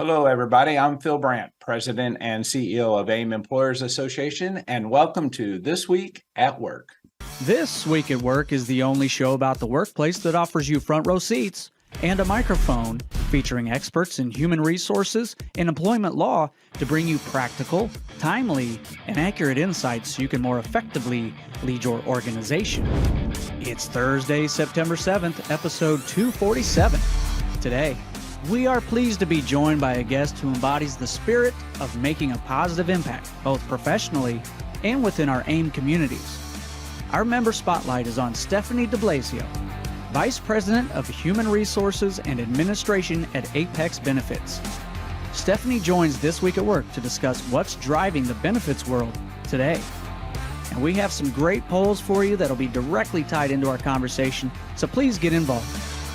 Hello, everybody. I'm Phil Brandt, President and CEO of AAIM Employers Association, and welcome to This Week at Work. This Week at Work is the only show about the workplace that offers you front row seats and a microphone featuring experts in human resources and employment law to bring you practical, timely, and accurate insights so you can more effectively lead your organization. It's Thursday, September 7th, episode 247. Today, we are pleased to be joined by a guest who embodies the spirit of making a positive impact, both professionally and within our AIM communities. Our member spotlight is on Tiffany DiBlasio, Vice President of Human Resources and Administration at ApexBenefits. Tiffany joins This Week at Work to discuss what's driving the benefits world today. And we have some great polls for you that'll be directly tied into our conversation, so please get involved.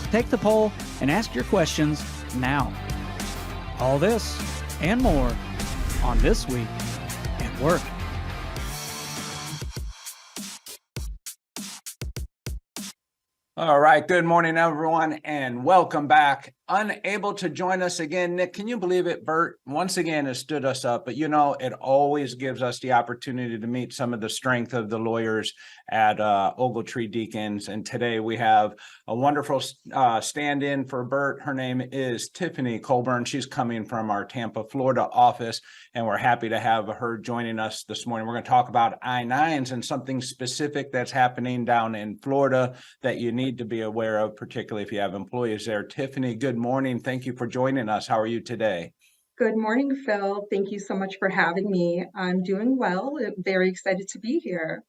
Take the poll and ask your questions now. All this and more on This Week at Work. All right. Good morning, everyone, and welcome back. Unable to join us again, Nick, can you believe it? Bert, once again, has stood us up, but it always gives us the opportunity to meet some of the strength of the lawyers at Ogletree Deakins. And today we have a wonderful stand-in for Bert. Her name is Tiffany Coburn. She's coming from our Tampa, Florida office, and we're happy to have her joining us this morning. We're going to talk about I-9s and something specific that's happening down in Florida that you need to be aware of, particularly if you have employees there. Tiffany, good morning. Thank you for joining us. How are you today? Good morning, Phil. Thank you so much for having me. I'm doing well. Very excited to be here.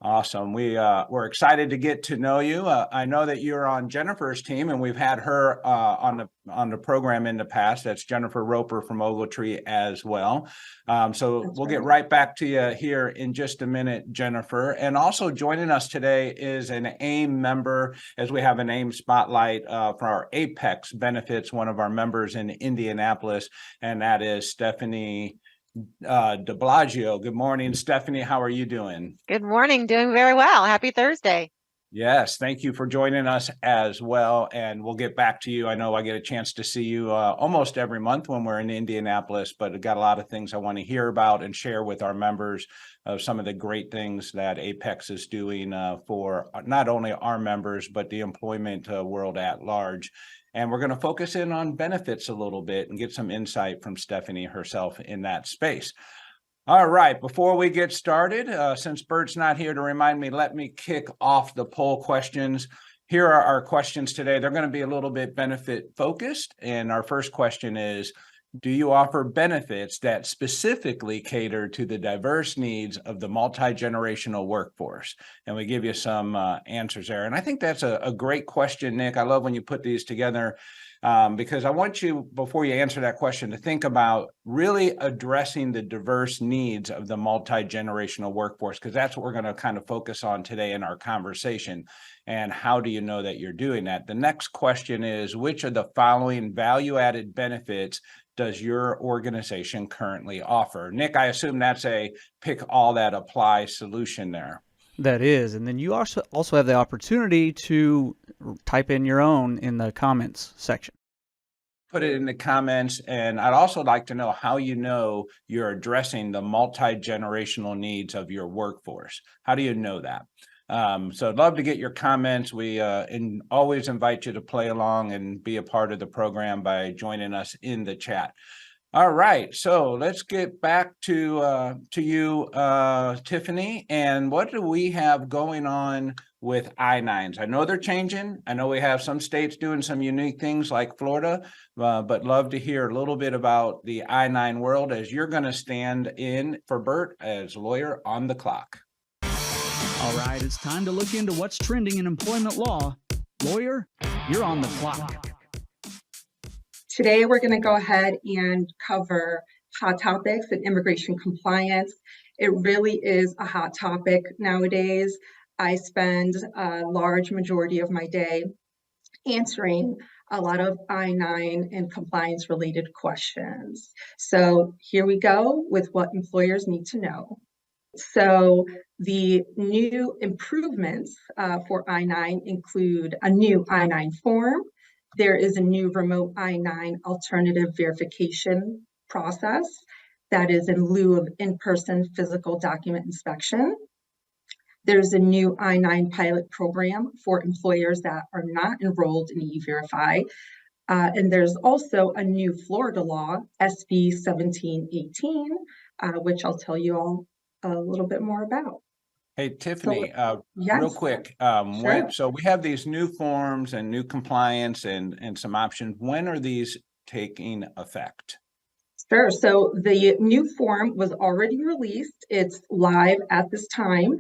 Awesome. We're excited to get to know you. I know that you're on Jennifer's team, and we've had her on the program in the past. That's Jennifer Roper from Ogletree as well. So we'll get right back to you here in just a minute, Jennifer. And also joining us today is an AIM member, as we have an AIM spotlight for our ApexBenefits, one of our members in Indianapolis, and that is Tiffany DiBlasio. Good morning, Tiffany. How are you doing? Good morning. Doing very well. Happy Thursday. Yes, thank you for joining us as well. And we'll get back to you. I know I get a chance to see you almost every month when we're in Indianapolis, but I've got a lot of things I want to hear about and share with our members of some of the great things that Apex is doing for not only our members, but the employment world at large. And we're going to focus in on benefits a little bit and get some insight from Tiffany herself in that space. All right, before we get started, since Bert's not here to remind me, let me kick off the poll questions. Here are our questions today. They're going to be a little bit benefit focused. And our first question is, do you offer benefits that specifically cater to the diverse needs of the multi-generational workforce? And we give you some answers there. And I think that's a great question, Nick. I love when you put these together because I want you, before you answer that question, to think about really addressing the diverse needs of the multi-generational workforce, because that's what we're going to kind of focus on today in our conversation. And how do you know that you're doing that? The next question is, which of the following value-added benefits does your organization currently offer? Nick, I assume that's a pick all that apply solution there. That is. And then you also have the opportunity to type in your own in the comments section. Put it in the comments. And I'd also like to know how you know you're addressing the multi-generational needs of your workforce. How do you know that? So I'd love to get your comments. We always invite you to play along and be a part of the program by joining us in the chat. All right, so let's get back to you, Tiffany. And what do we have going on with I-9s? I know they're changing. I know we have some states doing some unique things like Florida, but love to hear a little bit about the I-9 world as you're going to stand in for Bert as lawyer on the clock. All right, it's time to look into what's trending in employment law. Lawyer, you're on the clock. Today, we're going to go ahead and cover hot topics in immigration compliance. It really is a hot topic nowadays. I spend a large majority of my day answering a lot of I-9 and compliance related questions. So here we go with what employers need to know. So the new improvements for I-9 include a new I-9 form, There is a new remote I-9 alternative verification process that is in lieu of in-person physical document inspection. There's a new I-9 pilot program for employers that are not enrolled in E-Verify. And there's also a new Florida law, SB 1718, which I'll tell you all a little bit more about. Hey, Tiffany, real Yes, quick, sure. so we have these new forms and new compliance and some options. When are these taking effect? Sure. So the new form was already released. It's live at this time.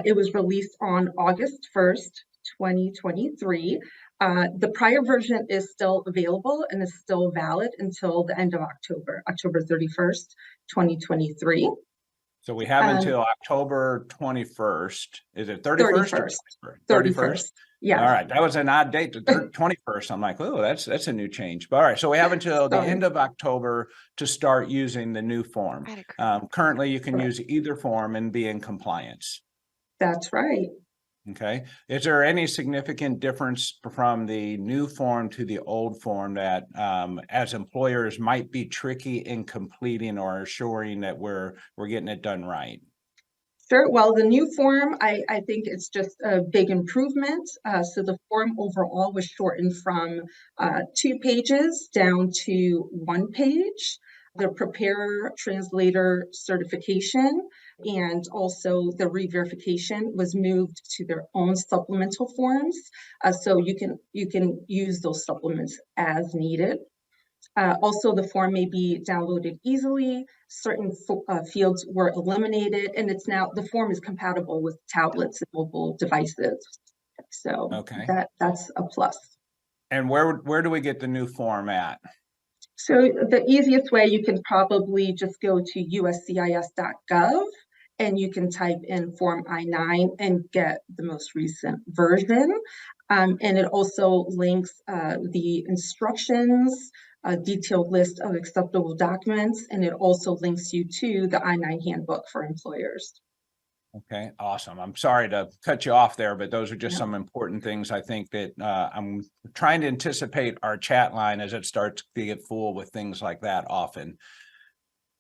It was released on August 1st, 2023. The prior version is still available and is still valid until the end of October, October 31st, 2023. So we have until October 21st. Is it 31st? 31st. 31st? Yeah. All right. That was an odd date, the 21st. I'm like, oh, that's a new change. But all right. So we have until the end of October to start using the new form. Currently, you can use either form and be in compliance. That's right. Okay. Is there any significant difference from the new form to the old form that as employers might be tricky in completing or assuring that we're getting it done right? Sure. Well, the new form, I think it's just a big improvement. So the form overall was shortened from 2 pages down to 1 page. The preparer translator certification and also the re-verification was moved to their own supplemental forms. So you can use those supplements as needed. Also, the form may be downloaded easily. Certain fields were eliminated, and the form is compatible with tablets and mobile devices. So that's a plus. And where do we get the new form at? So the easiest way, you can probably just go to uscis.gov and you can type in Form I-9 and get the most recent version. And it also links the instructions, a detailed list of acceptable documents, and it also links you to the I-9 handbook for employers. Okay, awesome. I'm sorry to cut you off there, but those are just some important things I think that I'm trying to anticipate our chat line as it starts to get full with things like that often.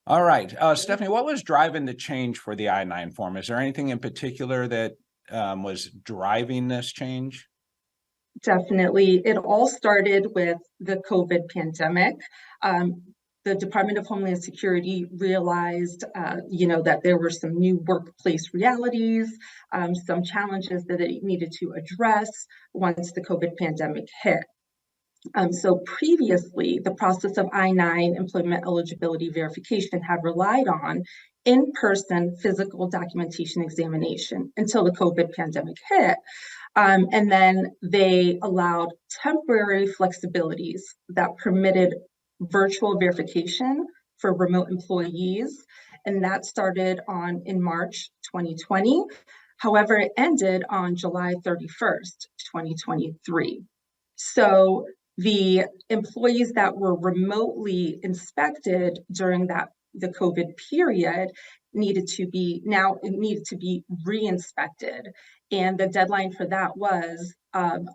All right, Stephanie, what was driving the change for the I-9 form? Is there anything in particular that was driving this change? Definitely. It all started with the COVID pandemic. The Department of Homeland Security realized, that there were some new workplace realities, some challenges that it needed to address once the COVID pandemic hit. So previously, the process of I-9 employment eligibility verification had relied on in-person physical documentation examination until the COVID pandemic hit. And then they allowed temporary flexibilities that permitted virtual verification for remote employees. And that started in March 2020. However, it ended on July 31st, 2023. So the employees that were remotely inspected during the COVID period needed to be re-inspected. And the deadline for that was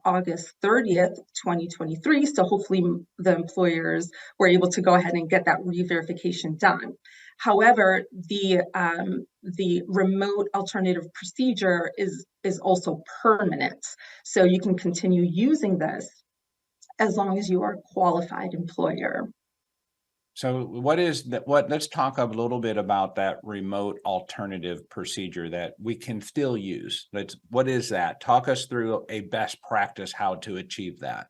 August 30th, 2023. So hopefully the employers were able to go ahead and get that re-verification done. However, the remote alternative procedure is also permanent. So you can continue using this as long as you are a qualified employer. So what is that? Let's talk a little bit about that remote alternative procedure that we can still use. What is that? Talk us through a best practice, how to achieve that.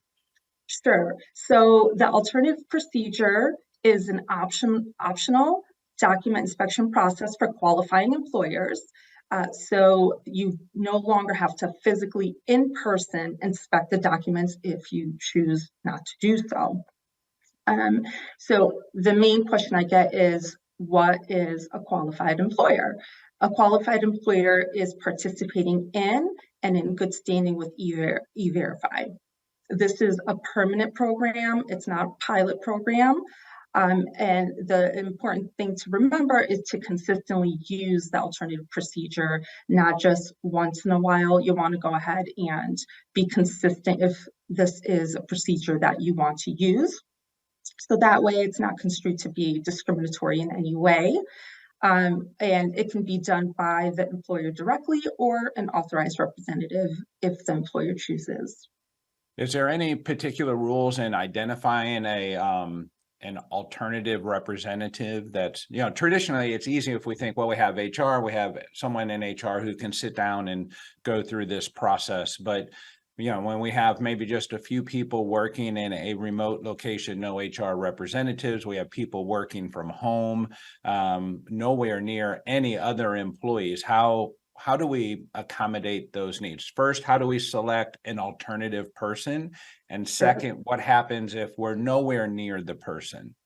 Sure. So the alternative procedure is an optional document inspection process for qualifying employers. So you no longer have to physically in person inspect the documents if you choose not to do so. So the main question I get is, what is a qualified employer? A qualified employer is participating in and in good standing with E-Verify. This is a permanent program. It's not a pilot program. And the important thing to remember is to consistently use the alternative procedure, not just once in a while. You want to go ahead and be consistent if this is a procedure that you want to use. So that way it's not construed to be discriminatory in any way. And it can be done by the employer directly or an authorized representative if the employer chooses. Is there any particular rules in identifying an alternative representative? That's, traditionally it's easy if we think, well, we have HR, we have someone in HR who can sit down and go through this process. But, when we have maybe just a few people working in a remote location, no HR representatives, we have people working from home, nowhere near any other employees. How do we accommodate those needs? First, how do we select an alternative person? And second, what happens if we're nowhere near the person?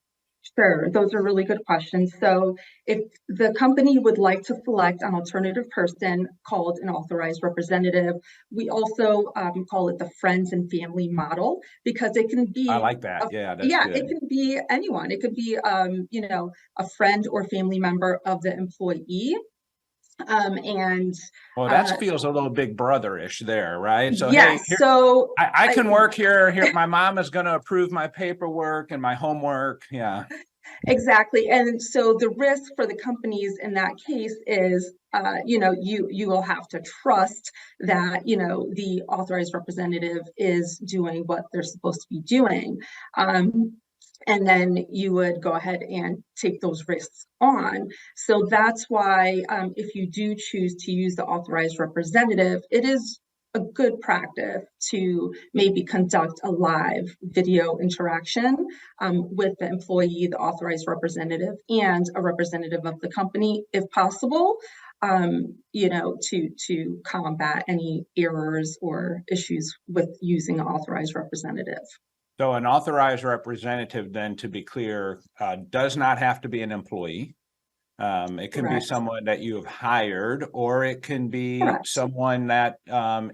Sure, those are really good questions. So if the company would like to select an alternative person called an authorized representative, we also call it the friends and family model, because it can be— I like that. Yeah, that's yeah, good. it can be anyone. It could be, a friend or family member of the employee. Well, that feels a little big brother-ish there, right? So, yes, hey, here, so I can work here. Here, my mom is going to approve my paperwork and my homework. Yeah. exactly. And so the risk for the companies in that case is, you will have to trust that, the authorized representative is doing what they're supposed to be doing. And then you would go ahead and take those risks on. So that's why if you do choose to use the authorized representative, it is a good practice to maybe conduct a live video interaction with the employee, the authorized representative, and a representative of the company, if possible, to combat any errors or issues with using an authorized representative. So an authorized representative, then, to be clear, does not have to be an employee. It can be someone that you have hired, or it can be someone that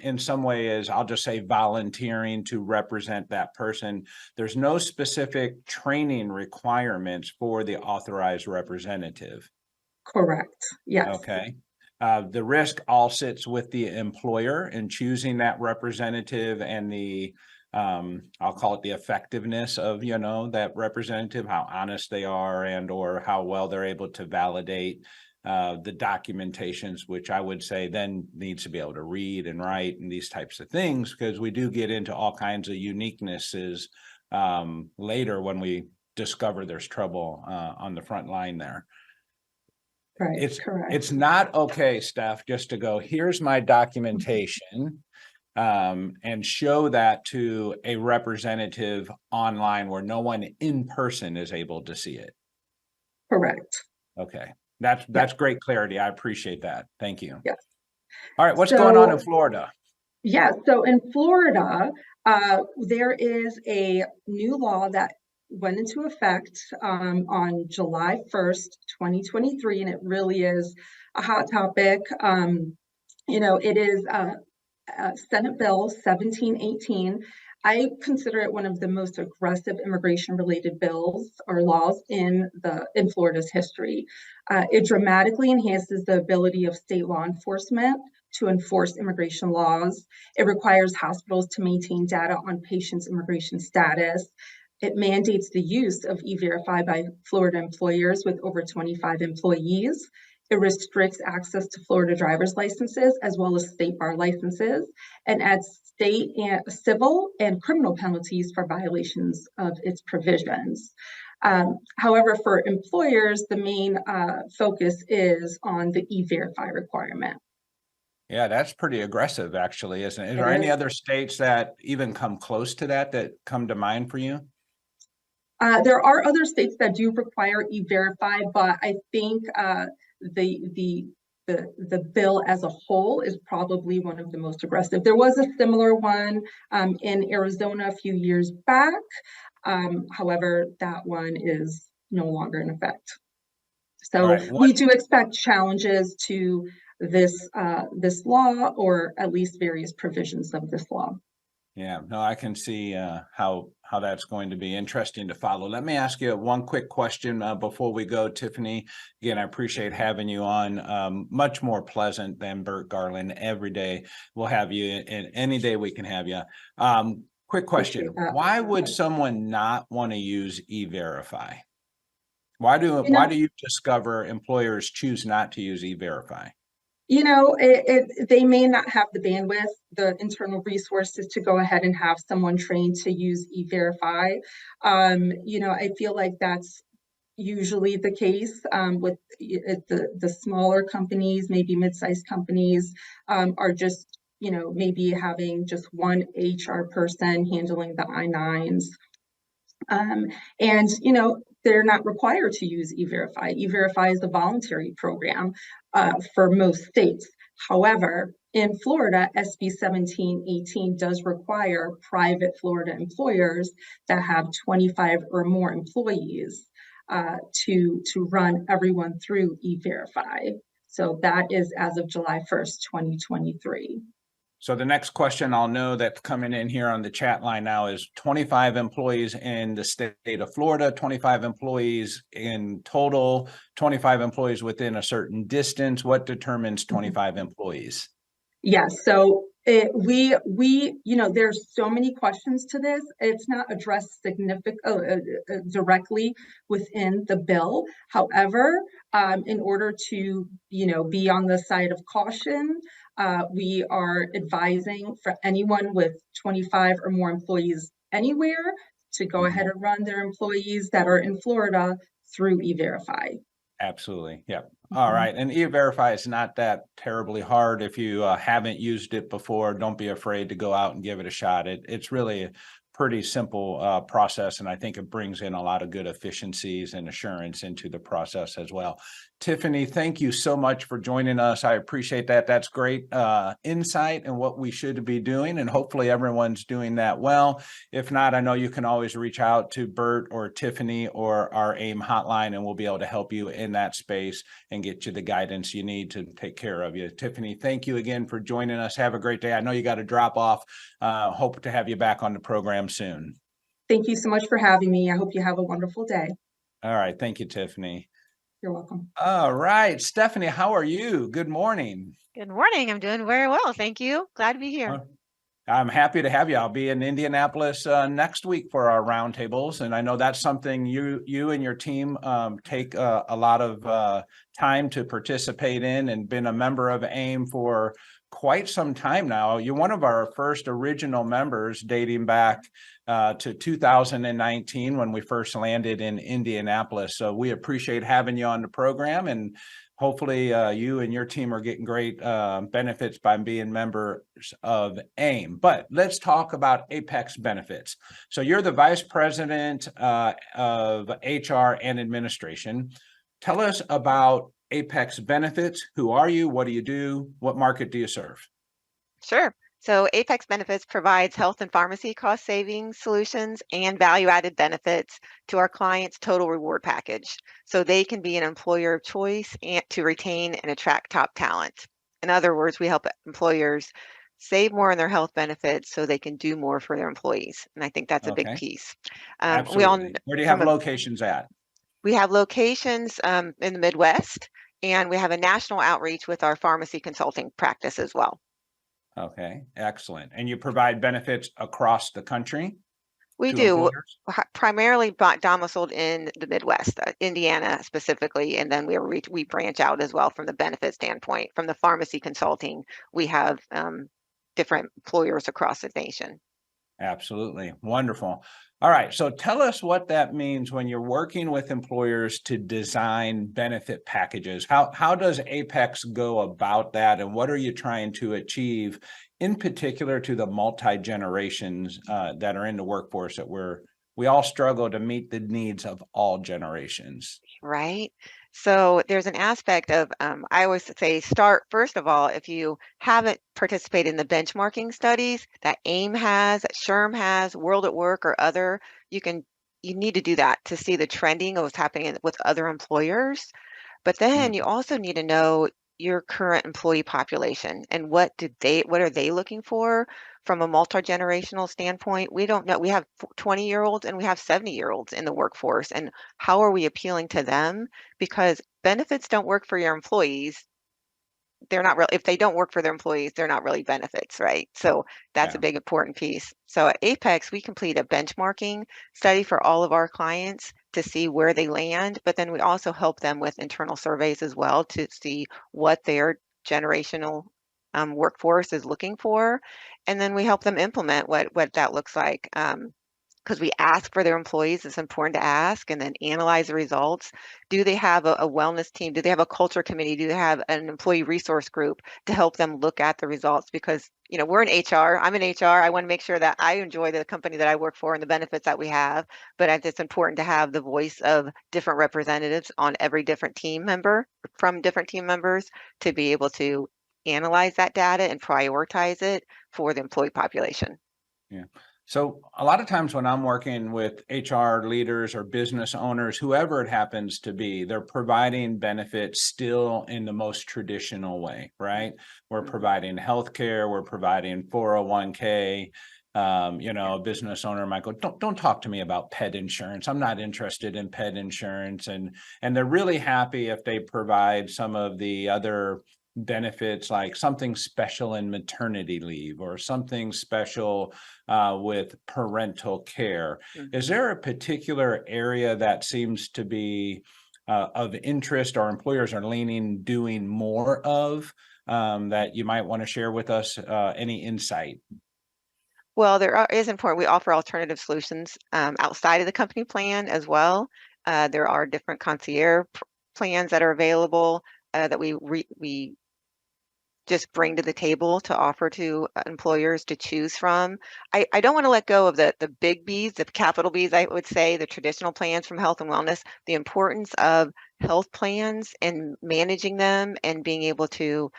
in some way is, I'll just say, volunteering to represent that person. There's no specific training requirements for the authorized representative. Correct. Yes. Okay. The risk all sits with the employer in choosing that representative, and the I'll call it the effectiveness of, that representative, how honest they are, and or how well they're able to validate the documentations, which I would say then needs to be able to read and write and these types of things, because we do get into all kinds of uniquenesses later when we discover there's trouble on the front line there. Right. Correct. It's not okay, Steph, just to go, here's my documentation, and show that to a representative online where no one in person is able to see it. Correct. Okay. That's great clarity. I appreciate that. Thank you. Yes. All right. What's going on in Florida? Yeah. So in Florida, there is a new law that went into effect on July 1st, 2023, and it really is a hot topic. It is Senate Bill 1718. I consider it one of the most aggressive immigration-related bills or laws in Florida's history. It dramatically enhances the ability of state law enforcement to enforce immigration laws. It requires hospitals to maintain data on patients' immigration status. It mandates the use of E-Verify by Florida employers with over 25 employees. It restricts access to Florida driver's licenses as well as state bar licenses, and adds state and civil and criminal penalties for violations of its provisions. However, for employers, the main focus is on the E-Verify requirement. Yeah, that's pretty aggressive, actually, isn't it? Is there any other states that even come close to that come to mind for you? There are other states that do require E-Verify, but I think the bill as a whole is probably one of the most aggressive. There was a similar one in Arizona a few years back. However, that one is no longer in effect. So we do expect challenges to this law, or at least various provisions of this law. Yeah, no, I can see how that's going to be interesting to follow. Let me ask you one quick question before we go, Tiffany. Again, I appreciate having you on. Much more pleasant than Bert Garland every day. We'll have you in any day we can have you. Quick question: Appreciate that. why would someone not want to use E-Verify? Why do You know, you discover employers choose not to use E-Verify? they may not have the bandwidth, the internal resources to go ahead and have someone trained to use E-Verify. I feel like that's usually the case with the smaller companies, maybe mid-sized companies are just, maybe having just one HR person handling the I-9s. And they're not required to use E-Verify. E-Verify is a voluntary program for most states. However, in Florida, SB 1718 does require private Florida employers that have 25 or more employees to run everyone through E-Verify. So that is as of July 1st, 2023. So the next question I'll know that's coming in here on the chat line now is 25 employees in the state of Florida, 25 employees in total, 25 employees within a certain distance. What determines 25 employees? Yes, so there's so many questions to this. It's not addressed directly within the bill. However, in order to, be on the side of caution, we are advising for anyone with 25 or more employees anywhere to go ahead and run their employees that are in Florida through E-Verify. Absolutely. Yep. All right. And E-Verify is not that terribly hard. If you haven't used it before, don't be afraid to go out and give it a shot. It's really a pretty simple process, and I think it brings in a lot of good efficiencies and assurance into the process as well. Tiffany, thank you so much for joining us. I appreciate that. That's great insight and what we should be doing, and hopefully everyone's doing that well. If not, I know you can always reach out to Bert or Tiffany or our AIM hotline, and we'll be able to help you in that space and get you the guidance you need to take care of you. Tiffany, thank you again for joining us. Have a great day. I know you got to drop off. Hope to have you back on the program soon. Thank you so much for having me. I hope you have a wonderful day. All right. Thank you, Tiffany. You're welcome. All right. Stephanie, how are you? Good morning. Good morning. I'm doing very well. Thank you. Glad to be here. I'm happy to have you. I'll be in Indianapolis next week for our roundtables, and I know that's something you and your team take a lot of time to participate in, and been a member of AIM for quite some time now. You're one of our first original members, dating back to 2019 when we first landed in Indianapolis. So we appreciate having you on the program, and hopefully you and your team are getting great benefits by being members of AIM. But let's talk about ApexBenefits. So you're the Vice President of HR and Administration. Tell us about ApexBenefits. Who are you? What do you do? What market do you serve? Sure. So ApexBenefits provides health and pharmacy cost savings solutions and value-added benefits to our clients' total reward package, so they can be an employer of choice and to retain and attract top talent. In other words, we help employers save more on their health benefits so they can do more for their employees. And I think that's a big piece. Absolutely. Where do you have locations at? We have locations in the Midwest, and we have a national outreach with our pharmacy consulting practice as well. Okay, excellent. And you provide benefits across the country? We do, primarily domiciled in the Midwest, Indiana specifically, and then we branch out as well from the benefit standpoint. From the pharmacy consulting, we have different employers across the nation. Absolutely. Wonderful. All right. So tell us what that means when you're working with employers to design benefit packages. How does Apex go about that, and what are you trying to achieve in particular to the multi-generations that are in the workforce that we all struggle to meet the needs of all generations? Right. So there's an aspect of, I always say, start, first of all, if you haven't participated in the benchmarking studies that AIM has, that SHRM has, World at Work or other, you need to do that to see the trending of what's happening with other employers. But then you also need to know your current employee population and what are they looking for from a multi-generational standpoint. We don't know. We have 20-year-olds and we have 70-year-olds in the workforce, and how are we appealing to them? Because benefits don't work for your employees. They're not really, if they don't work for their employees, they're not really benefits, right? So that's Yeah. a big important piece. So at Apex, we complete a benchmarking study for all of our clients to see where they land, but then we also help them with internal surveys as well to see what their generational workforce is looking for. And then we help them implement what that looks like. Because we ask for their employees, it's important to ask and then analyze the results. Do they have a wellness team? Do they have a culture committee? Do they have an employee resource group to help them look at the results? Because, you know, we're in HR, I'm in HR. I want to make sure that I enjoy the company that I work for and the benefits that we have. But it's important to have the voice of different representatives on every different team member from different team members to be able to analyze that data and prioritize it for the employee population. Yeah. So a lot of times when I'm working with HR leaders or business owners, whoever it happens to be, they're providing benefits still in the most traditional way, right? We're providing healthcare, we're providing 401k. You know, a business owner might go, don't talk to me about pet insurance. I'm not interested in pet insurance. And they're really happy if they provide some of the other benefits, like something special in maternity leave or something special with parental care. Is there a particular area that seems to be of interest or employers are leaning doing more of that you might want to share with us? Any insight? Well, is important. We offer alternative solutions outside of the company plan as well. There are different concierge plans that are available that we just bring to the table to offer to employers to choose from. I don't want to let go of the big B's, the capital B's, I would say, the traditional plans from health and wellness, the importance of health plans and managing them and being able to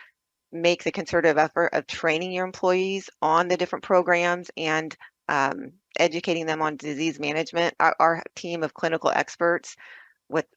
make the concerted effort of training your employees on the different programs and educating them on disease management. Our team of clinical experts,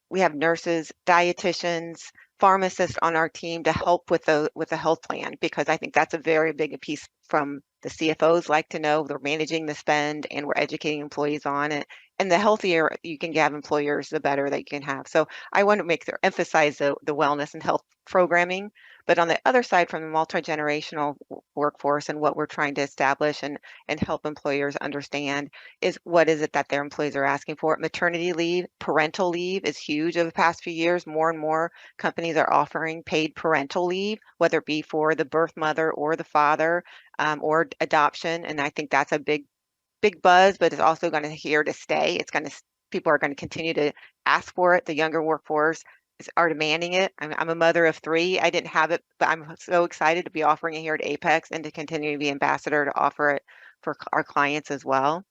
we have nurses, dietitians, pharmacists on our team to help with the health plan, because I think that's a very big piece from the CFOs like to know. They're managing the spend and we're educating employees on it. And the healthier you can have employers, the better they can have. So I want to emphasize the wellness and health programming. But on the other side, from the multi-generational workforce and what we're trying to establish and help employers understand is what is it that their employees are asking for. Maternity leave, parental leave is huge over the past few years. More and more companies are offering paid parental leave, whether it be for the birth mother or the father or adoption. And I think that's a big buzz, but it's also going to here to stay. People are going to continue to ask for it. The younger workforce are demanding it. I'm a mother of 3. I didn't have it, but I'm so excited to be offering it here at Apex and to continue to be ambassador to offer it for our clients as well.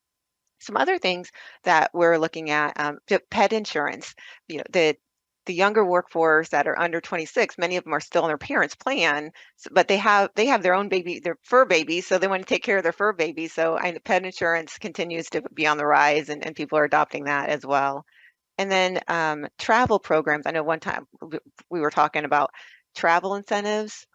Some other things that we're looking at, pet insurance. You know, the younger workforce that are under 26, many of them are still in their parents' plan, but they have their own baby, their fur babies, so they want to take care of their fur babies. So pet insurance continues to be on the rise, and people are adopting that as well. And then travel programs. I know one time we were talking about travel incentives.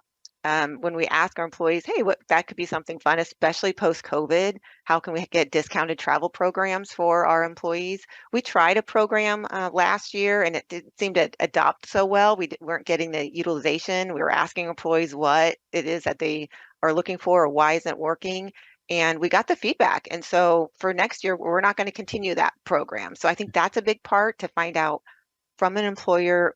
When we ask our employees, hey, that could be something fun, especially post-COVID. How can we get discounted travel programs for our employees? We tried a program last year and it didn't seem to adopt so well. We weren't getting the utilization. We were asking employees what it is that they are looking for or why isn't it working. And we got the feedback. And so for next year, we're not going to continue that program. So I think that's a big part to find out from an employer.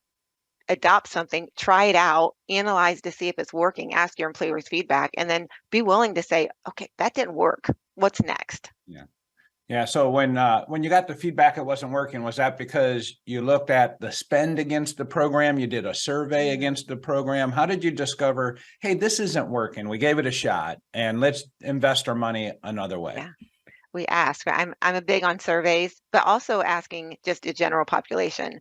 Adopt something, try it out, analyze to see if it's working, ask your employers feedback, and then be willing to say, okay, that didn't work. What's next? Yeah. Yeah. So when you got the feedback it wasn't working, was that because you looked at the spend against the program? You did a survey against the program? How did you discover, hey, this isn't working? We gave it a shot and let's invest our money another way. Yeah. We ask. I'm a big on surveys, but also asking just a general population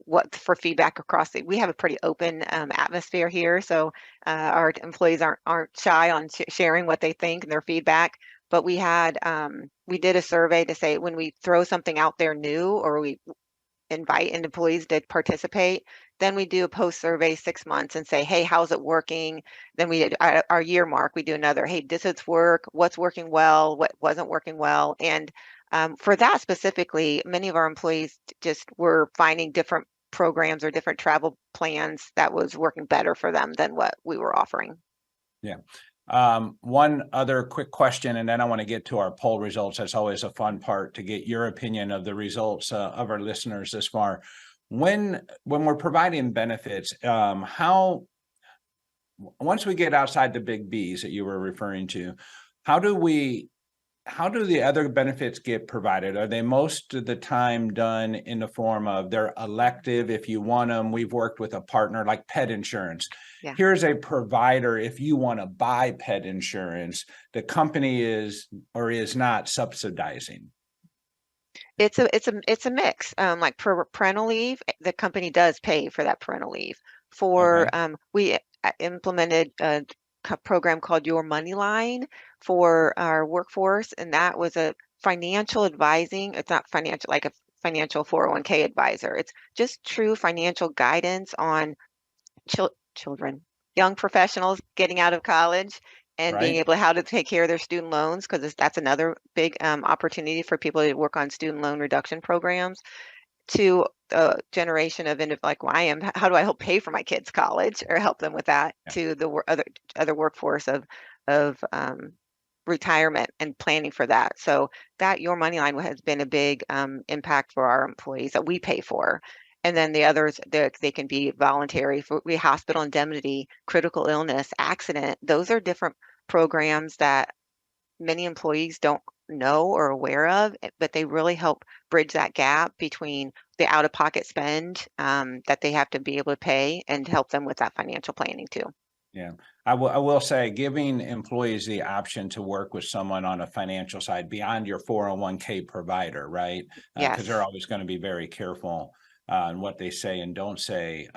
what for feedback across we have a pretty open atmosphere here, so our employees aren't shy on sharing what they think and their feedback. But we did a survey to say when we throw something out there new or we invite employees to participate. Then we do a post survey 6 months and say, hey, how's it working? Then we at our year mark, we do another, hey, does it work? What's working well? What wasn't working well? And for that specifically, many of our employees just were finding different programs or different travel plans that was working better for them than what we were offering. Yeah. One other quick question, and then I want to get to our poll results. That's always a fun part, to get your opinion of the results of our listeners this far. When we're providing benefits, once we get outside the big B's that you were referring to, how do the other benefits get provided? Are they most of the time done in the form of they're elective if you want them? We've worked with a partner like pet insurance. Yeah. Here's a provider if you want to buy pet insurance. The company is or is not subsidizing. It's a mix. Like parental leave, the company does pay for that parental leave. For we implemented a program called Your Money Line for our workforce, and that was a financial advising. It's not financial like a financial 401k advisor. It's just true financial guidance on children, young professionals getting out of college and being able to how to take care of their student loans, because that's another big opportunity for people to work on student loan reduction programs. To a generation of like I am, how do I help pay for my kids' college or help them with that? To the other workforce of retirement and planning for that. So that Your Money Line has been a big impact for our employees that we pay for. And then the others, they can be voluntary for hospital indemnity, critical illness, accident. Those are different programs that many employees don't know or aware of, but they really help bridge that gap between the out-of-pocket spend that they have to be able to pay and help them with that financial planning too. Yeah, I will say giving employees the option to work with someone on a financial side beyond your 401k provider, right? Because they're always going to be very careful on what they say and don't say.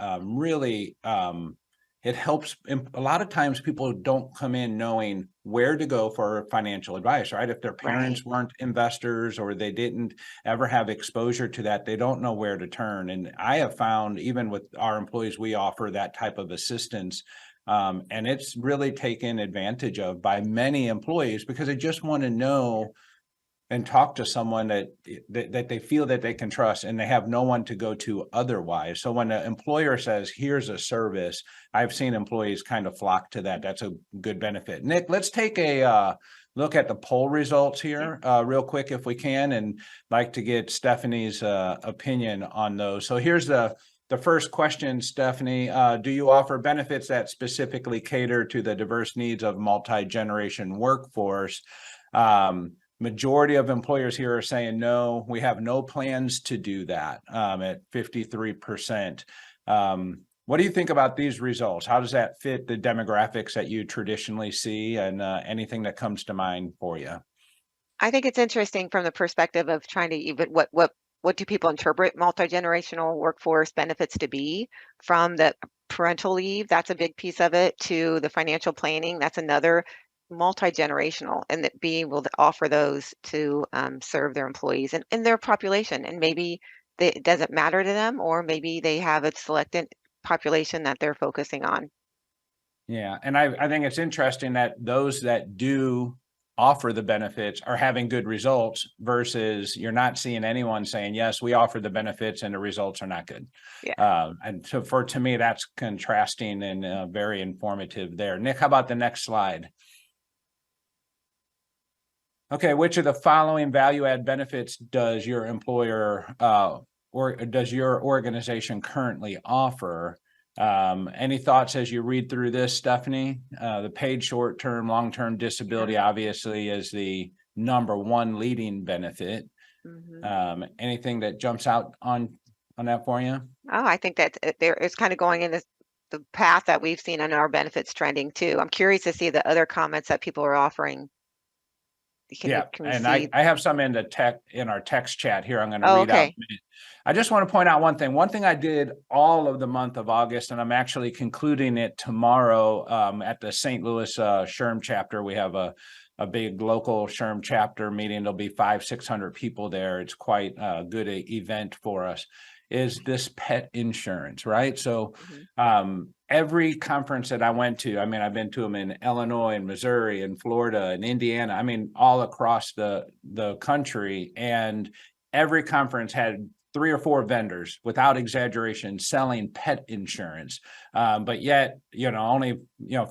It helps. A lot of times people don't come in knowing where to go for financial advice, right? If their parents weren't investors or they didn't ever have exposure to that, they don't know where to turn. And I have found even with our employees, we offer that type of assistance. And it's really taken advantage of by many employees because they just want to know and talk to someone that they feel that they can trust, and they have no one to go to otherwise. So when an employer says, here's a service, I've seen employees kind of flock to that. That's a good benefit. Nick, let's take a look at the poll results here real quick if we can, and like to get Stephanie's opinion on those. So here's the first question, Stephanie. Do you offer benefits that specifically cater to the diverse needs of multi-generation workforce? Majority of employers here are saying no, we have no plans to do that at 53%. What do you think about these results? How does that fit the demographics that you traditionally see, and anything that comes to mind for you? I think it's interesting from the perspective of trying to even what do people interpret multi-generational workforce benefits to be, from the parental leave, that's a big piece of it, to the financial planning, that's another, multi-generational, and that being able to offer those to serve their employees and their population. And maybe it doesn't matter to them, or maybe they have a selected population that they're focusing on. Yeah, and I think it's interesting that those that do offer the benefits are having good results versus you're not seeing anyone saying, yes, we offer the benefits and the results are not good. Yeah. And so to me, that's contrasting and very informative there. Nick, how about the next slide? Okay, which of the following value add benefits does your employer or does your organization currently offer? Any thoughts as you read through this, Stephanie? The paid short-term, long-term disability obviously is the number one leading benefit. Mm-hmm. Anything that jumps out on that for you? Oh, I think that it's kind of going in the path that we've seen in our benefits trending too. I'm curious to see the other comments that people are offering. And I have some in our text chat here. I'm going to read out. I just want to point out one thing. One thing I did all of the month of August, and I'm actually concluding it tomorrow at the St. Louis SHRM chapter. We have a big local SHRM chapter meeting. There'll be 500-600 people there. It's quite a good event for us. is this pet insurance, right? So Mhm. every conference that I went to, I mean, I've been to them in Illinois and Missouri and Florida and Indiana, I mean, all across the country. And every conference had 3 or 4 vendors, without exaggeration, selling pet insurance. But yet, only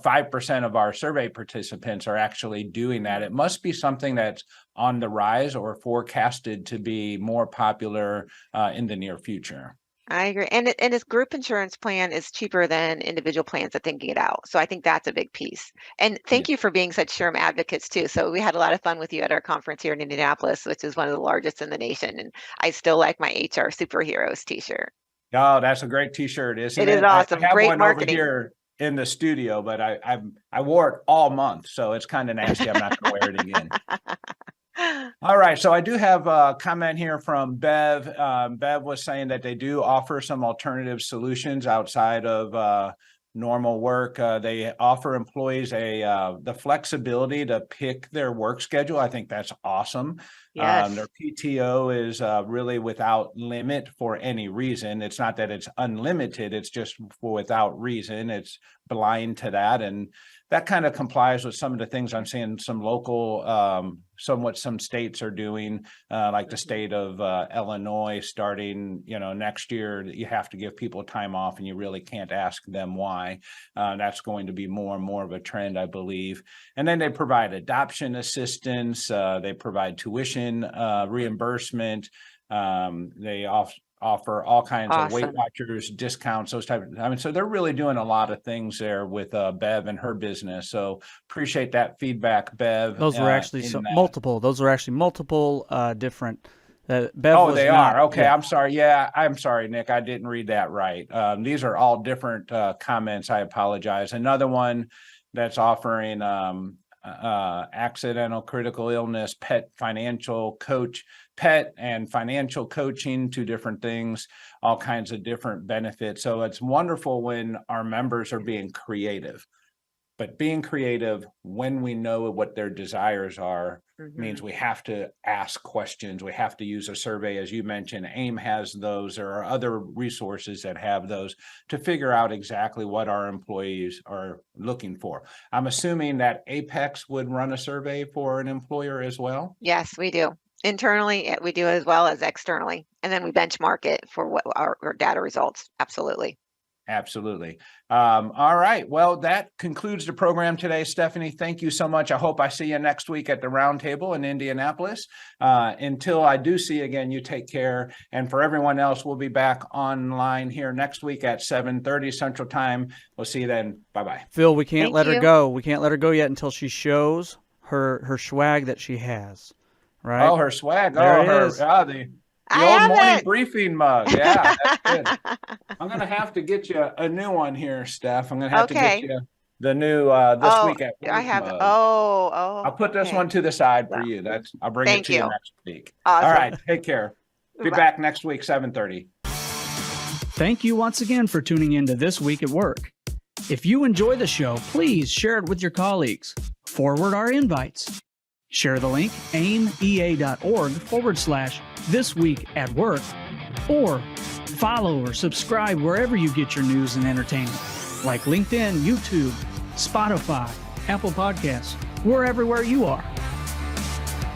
5% of our survey participants are actually doing that. It must be something that's on the rise or forecasted to be more popular in the near future. I agree. And this group insurance plan is cheaper than individual plans at thinking it out. So I think that's a big piece. And Yeah. thank you for being such SHRM advocates too. So we had a lot of fun with you at our conference here in Indianapolis, which is one of the largest in the nation. And I still like my HR Superheroes t-shirt. Oh, that's a great T-shirt, isn't It it? is awesome. I have Great one marketing. over here in the studio, but I wore it all month, so it's kind of nasty. I'm not going to wear it again. All right, so I do have a comment here from Bev. Bev was saying that they do offer some alternative solutions outside of normal work. They offer employees the flexibility to pick their work schedule. I think that's awesome. Yes. Their PTO is really without limit for any reason. It's not that it's unlimited, it's just for without reason. It's blind to that. And that kind of complies with some of the things I'm seeing some local, what some states are doing, like the state of Illinois starting, next year, you have to give people time off and you really can't ask them why. That's going to be more and more of a trend, I believe. And then they provide adoption assistance. They provide tuition reimbursement. They offer all kinds of Weight Awesome. Watchers discounts, those type of, I mean, so they're really doing a lot of things there with Bev and her business. So appreciate that feedback, Bev. Those were actually multiple. Those were actually multiple different. Bev they are. Okay. Yeah. I'm sorry. Yeah, I'm sorry, Nick. I didn't read that right. These are all different comments. I apologize. Another one that's offering accidental critical illness, pet and financial coaching, 2 different things, all kinds of different benefits. So it's wonderful when our members are being creative, but being creative when we know what their desires are means we have to ask questions. We have to use a survey. As you mentioned, AIM has those. There are other resources that have those to figure out exactly what our employees are looking for. I'm assuming that Apex would run a survey for an employer as well. Yes, we do. Internally, we do as well as externally. And then we benchmark it for what our data results. Absolutely. Absolutely. All right. Well, that concludes the program today. Stephanie, thank you so much. I hope I see you next week at the roundtable in Indianapolis. Until I do see you again, you take care. And for everyone else, we'll be back online here next week at 7:30 Central Time. We'll see you then. Bye-bye. Phil, we can't let her you. go. We can't let her go yet until she shows her swag that she has. Right? Oh, her swag. There Oh, it is. the old morning briefing mug. Yeah, that's good. I'm going to have to get you a new one here, Steph. I'm going to have to get you the new this week at work I have mug. I'll put this one to the side for you. I'll bring it to you next week. Awesome. All right, take care. Be back next week, 7:30. Thank you once again for tuning in to This Week at Work. If you enjoy the show, please share it with your colleagues. Forward our invites. Share the link, aimea.org/thisweekatwork, or follow or subscribe wherever you get your news and entertainment, like LinkedIn, YouTube, Spotify, Apple Podcasts. We're everywhere you are.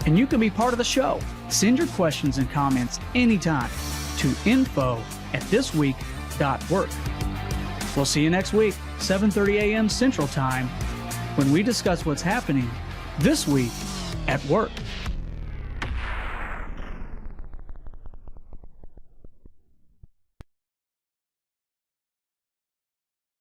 And you can be part of the show. Send your questions and comments anytime to info@thisweek.work. We'll see you next week, 7:30 a.m. Central Time, when we discuss what's happening this week at work.